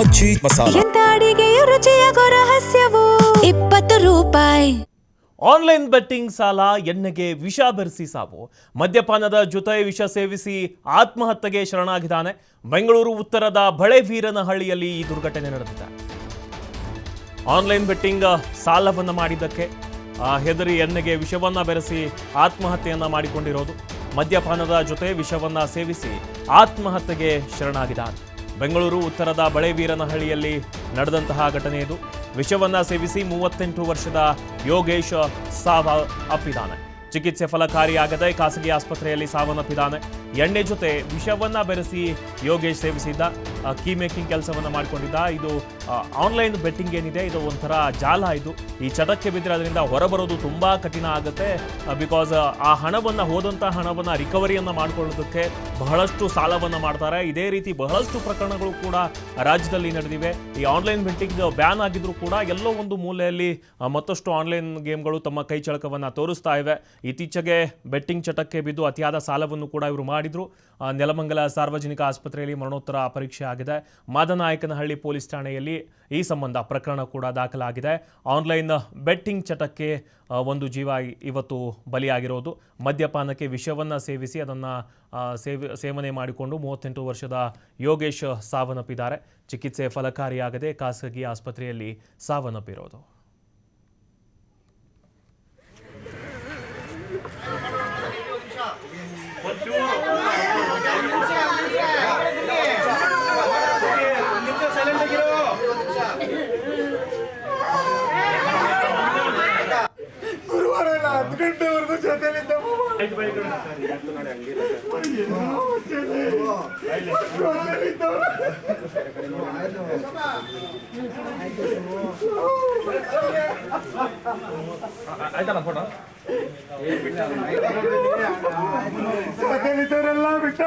ಮಜ್ಜಿ ಮಸಾಲ. ಎಂತ ಅಡಿಗೆಯ ರುಚಿಯಾಗೋ ರಹಸ್ಯವು 20 ರೂಪಾಯಿ. ಆನ್ಲೈನ್ ಬೆಟ್ಟಿಂಗ್ ಸಾಲ, ಎಣ್ಣೆಗೆ ವಿಷ ಬೆರೆಸಿ ಸಾವು. ಮದ್ಯಪಾನದ ಜೊತೆ ವಿಷ ಸೇವಿಸಿ ಆತ್ಮಹತ್ಯೆಗೆ ಶರಣಾಗಿದ್ದಾನೆ. ಬೆಂಗಳೂರು ಉತ್ತರದ ಬಳೆವೀರನಹಳ್ಳಿಯಲ್ಲಿ ಈ ದುರ್ಘಟನೆ ನಡೆದಿದೆ. ಆನ್ಲೈನ್ ಬೆಟ್ಟಿಂಗ್ ಸಾಲವನ್ನು ಮಾಡಿದ್ದಕ್ಕೆ ಹೆದರಿ ಎಣ್ಣೆಗೆ ವಿಷವನ್ನ ಬೆರೆಸಿ ಆತ್ಮಹತ್ಯೆಯನ್ನ ಮಾಡಿಕೊಂಡಿರೋದು. ಮದ್ಯಪಾನದ ಜೊತೆ ವಿಷವನ್ನ ಸೇವಿಸಿ ಆತ್ಮಹತ್ಯೆಗೆ ಶರಣಾಗಿದ್ದಾನೆ. ಬೆಂಗಳೂರು ಉತ್ತರದ ಬಳೆವೀರನಹಳ್ಳಿಯಲ್ಲಿ ನಡೆದಂತಹ ಘಟನೆ ಇದು. ವಿಷವನ್ನ ಸೇವಿಸಿ 38 ವರ್ಷದ ಯೋಗೇಶ್ ಸಾವನ್ನಪ್ಪಿದ್ದಾನೆ. ಚಿಕಿತ್ಸೆ ಫಲಕಾರಿಯಾಗದೆ ಖಾಸಗಿ ಆಸ್ಪತ್ರೆಯಲ್ಲಿ ಸಾವನ್ನಪ್ಪಿದ್ದಾನೆ. ಎಣ್ಣೆ ಜೊತೆ ವಿಷವನ್ನ ಬೆರೆಸಿ ಯೋಗೇಶ್ ಸೇವಿಸಿದ್ದ. ಕೀ ಮೇಕಿಂಗ್ ಕೆಲಸವನ್ನ ಮಾಡಿಕೊಂಡಿದ್ದ. ಇದು ಆನ್ಲೈನ್ ಬೆಟ್ಟಿಂಗ್ ಏನಿದೆ, ಇದು ಒಂಥರ ಜಾಲ. ಇದು ಈ ಚಟಕ್ಕೆ ಬಿದ್ದರೆ ಅದರಿಂದ ಹೊರಬರೋದು ತುಂಬಾ ಕಠಿಣ ಆಗುತ್ತೆ. ಬಿಕಾಸ್ ಆ ಹೋದಂಥ ಹಣವನ್ನ ರಿಕವರಿಯನ್ನ ಮಾಡ್ಕೊಳ್ಳೋದಕ್ಕೆ ಬಹಳಷ್ಟು ಸಾಲವನ್ನ ಮಾಡ್ತಾರೆ. ಇದೇ ರೀತಿ ಬಹಳಷ್ಟು ಪ್ರಕರಣಗಳು ಕೂಡ ರಾಜ್ಯದಲ್ಲಿ ನಡೆದಿವೆ. ಈ ಆನ್ಲೈನ್ ಬೆಟ್ಟಿಂಗ್ ಬ್ಯಾನ್ ಆಗಿದ್ರು ಕೂಡ ಎಲ್ಲೋ ಒಂದು ಮೂಲೆಯಲ್ಲಿ ಮತ್ತಷ್ಟು ಆನ್ಲೈನ್ ಗೇಮ್ಗಳು ತಮ್ಮ ಕೈ ಚಳಕವನ್ನ ತೋರಿಸ್ತಾ ಇವೆ. ಇತ್ತೀಚೆಗೆ ಬೆಟ್ಟಿಂಗ್ ಚಟಕ್ಕೆ ಬಿದ್ದು ಅತಿಯಾದ ಸಾಲವನ್ನು ಕೂಡ ಇವರು ಮಾಡಿದ್ರು. ನೆಲಮಂಗಲ ಸಾರ್ವಜನಿಕ ಆಸ್ಪತ್ರೆಯಲ್ಲಿ ಮರಣೋತ್ತರ ಪರೀಕ್ಷೆ ಆಗಿದೆ. ಮಾದನಾಯಕನಹಳ್ಳಿ ಪೊಲೀಸ್ ಠಾಣೆಯಲ್ಲಿ ಈ ಸಂಬಂಧ ಪ್ರಕರಣ ಕೂಡ ದಾಖಲಾಗಿದೆ. ಆನ್ಲೈನ್ ಬೆಟ್ಟಿಂಗ್ ಚಟಕ್ಕೆ ಒಂದು ಜೀವ ಇವತ್ತು ಬಲಿಯಾಗಿರೋದು. ಮದ್ಯಪಾನಕ್ಕೆ ವಿಷವನ್ನು ಸೇವಿಸಿ ಅದನ್ನು ಸೇವನೆ ಮಾಡಿಕೊಂಡು 38 ವರ್ಷದ ಯೋಗೇಶ್ ಸಾವನ್ನಪ್ಪಿದ್ದಾರೆ. ಚಿಕಿತ್ಸೆ ಫಲಕಾರಿಯಾಗದೆ ಖಾಸಗಿ ಆಸ್ಪತ್ರೆಯಲ್ಲಿ ಸಾವನ್ನಪ್ಪಿರೋದು. ಗುರುವಾರ 10 ಗಂಟೆವರೆಗೂ ಜೊತೆಲಿದ್ದ ಜೊತೆಲಿದ್ದವರೆಲ್ಲ ಬಿಟ್ಟ